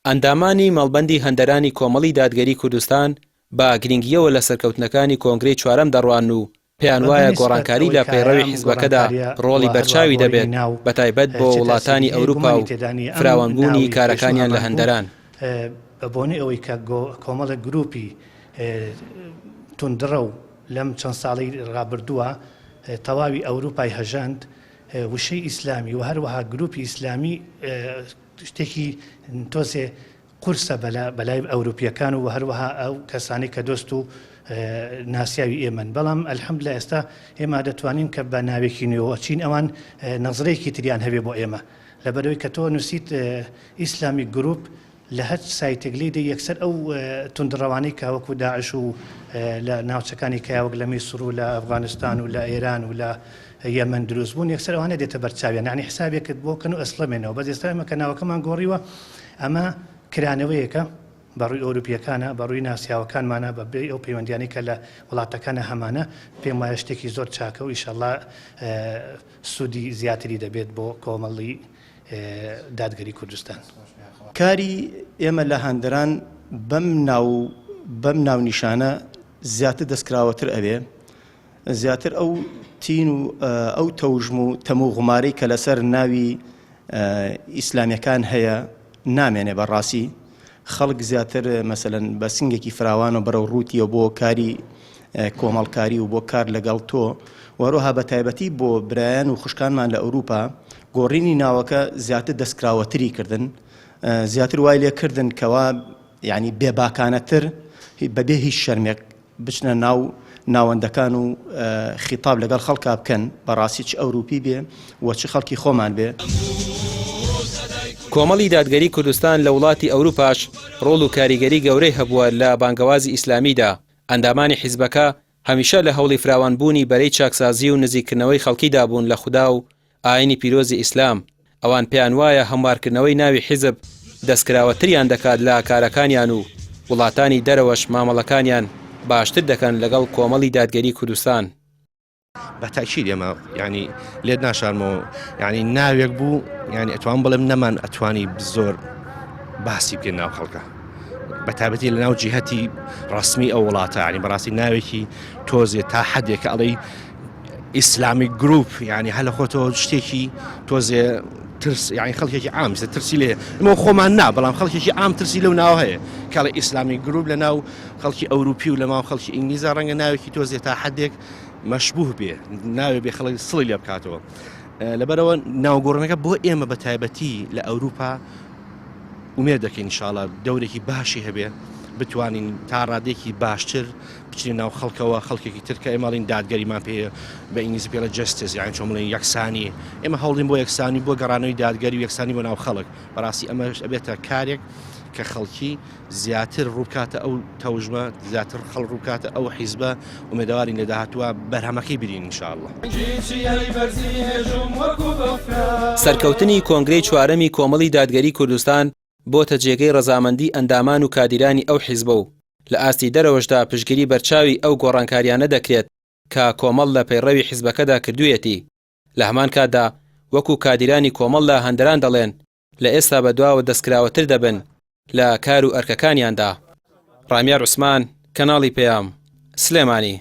ئەندامانی مەڵبەندی هەندەرانی کۆمەڵی دادگەری کوردستان با گرنگییەوە لە سەرکەوتنەکانی کۆنگرەی چوارەم دەڕوان و پێیان وایە گۆڕانکاری لە پەیڕەوی حیزبەکەدا ڕۆڵی بەرچاوی دەبێت بەتایبەت بۆ وڵاتانی ئەوروپا و فراوانبوونی کارەکانیان لە هەندەران. بەبوونی ئەوەی کە کۆمەڵە گروپی توندڕە و لەم چەند ساڵی ڕابردووە تەواوی ئەوروپای هەژاند وشەی ئیسلامی و هەروەها گروپی ئیسلامی شتێکی تۆزێ قورسە بەلای ئەوروپیەکان و هەروەها ئەو کەسانی کە دۆست و ناسیاوی ئێمەن. بەڵام ئەلحەمدوللا ئێستا ئێمە دەتوانین کە بە ناوێکی نوێەوە چین ئەوان نەزرەیەکی تریان هەبێ بۆ ئێمە لەبەرەوەی کە تۆ نووسیت ئیسلامی گروپ لە هەر سایتێک لێ یەکسەر ئەو توندڕەوانەی کاوەکو داعش و لە ناوچەکانی کایاوەک لە میسر و لە ئەفغانستان و لە ئێران و لە یەمەن دروست بوون یەکسەر ئەوانە دێتە بەرچاویان یعنی حسابێکت بۆکەن و ئەسڵەمێنەوە بەس ئێستا ئێمە کە ناوەکەمان گۆڕیوە ئەمە کرانەوەیەکە بەڕووی ئەوروپیەکانە بەڕووی ناسیاوەکانمانە بەبێ ئەو پەیوەندیانی کە لە وڵاتەکانە هەمانە پێم وایە شتێکی زۆر چاکە و ئیشەڵڵا سوودی زیاتری دەبێت بۆ کۆمەڵی دادگەری کوردستان. کاری ئێمە لە هەندەران بەم ناونیشانە زیاتر دەستکراوەتر ئەوێ زیاتر ئەو تین و ئەو تەوژم و تەموغمارەی کە لەسەر ناوی ئیسلامیەکان هەیە نامێنێ بەڕاستی خەڵک زیاتر مەسەلەن بە سنگێکی فراوان و بەرەو ڕووتیە بۆ کاری کۆمەڵکاری و بۆ کار لەگەڵ تۆ وەروها بە تایبەتی بۆ برایان و خوشکانمان لە ئەوروپا گۆڕینی ناوەکە زیاتر دەستکراوەتری کردن زیاتر وای لێکردن کەوا یعنی بێباکانەتر بەبێ هیچ شەرمێک بچنە ناو ناوەندەکان و خیتاب لەگەڵ خەڵکا بکەن بەڕاستی چ ئەوروپی بێ و چ خەڵکی خۆمان بێ. کۆمەڵی دادگەری کوردستان لە وڵاتی ئەوروپاش ڕۆڵ و کاریگەری گەورەی هەبووە لە بانگەوازی ئیسلامیدا. ئەندامانی حیزبەکە هەمیشە لە هەوڵی فراوانبوونی بەرەی چاکسازی و نزیکردنەوەی خەڵکیدا بوون لە خودا و ئاینی پیرۆزی ئیسلام. ئەوان پێیان وایە هەموارکردنەوەی ناوی حیزب دەستکراوەتریان دەکات لە کارەکانیان و وڵاتانی دەرەوەش مامەڵەکانیان باشتر دەکەن لەگەڵ کۆمەڵی دادگەری کوردستان. بەتاکید ئێمە ینی لێت ناشارمەوە ینی ناوێک بوو ینی ئەتوان بڵێم نەمان ئەتوانی زۆر باسی بکەین ناو خەڵکە بەتابەتی لە ناو جیهەتی ڕسمی ئەو وڵاتە ینی بەڕاستی ناوێکی تۆزێ تا حەدێک ئەڵەی ئیسلامی گروپ ینی هەلە خۆتەوە شتێکی تۆزێ ترس ینی خەڵکێکی عام ترسی لێ ئەمە خۆمان نا بەڵام خەڵکێکی عام ترسی لەو ناو هەیە کاڵە ئیسلامی گروپ لە ناو خەڵکی ئەوروپی و لە ماو خەڵکی ئینگلیزا ڕەنگە ناوێکی تۆزێ تا حەدێک مەشبوه بێ ناوێ بێ خەڵک سڵی لێ بکاتەوە لەبەرەوە ناوگۆڕنەکە بۆ ئێمە بە تایبەتی لە ئەوروپا ومێر دەکەین ئینشاڵڵا دەورێکی باشی هەبێ بتوانین تا ڕادێکی باشتر بچین ناو خەڵکەوە خەڵکێکی ترکە ئێمەڵین دادگەریمان پێ بە ئینگلیزی پێڵە جەستیس یان چۆن بڵێن یەکسانی ئێمە هەوڵین بۆ یەکسانی بۆ گەڕانەوەی دادگەری و یەکسانی بۆ ناو خەڵک بەڕاستی ئەمەش ئەبێتە کارێک کە خەڵکی زیاتر ڕووکاتە ئەو تەوژمە زیاتر خەڵ ڕووکاتە ئەو حیزبە ومێدەوارین لە داهاتووە بەرهەمەکەی برین ئینشاءڵڵا. سەرکەوتنی کۆنگرەی چوارەمی کۆمەڵی دادگەری کوردستان بۆتە جێگەی ڕەزامەندی ئەندامان و کادیرانی ئەو حیزبە و لە ئاستی دەرەوەشدا پشتگیری بەرچاوی ئەو گۆڕانکاریانە دەکرێت کە کۆمەڵ لە پەیڕەوی حیزبەکەدا کردوویەتی. لە هەمان کاتدا وەکو کادیرانی کۆمەڵ لە هەندەران دەڵێن لە ئێستا بەدواوە دەستکراوەتر دەبن لە کار و ئەرکەکانیاندا. ڕامیار عوسمان، کەناڵی پێام، سلێمانی.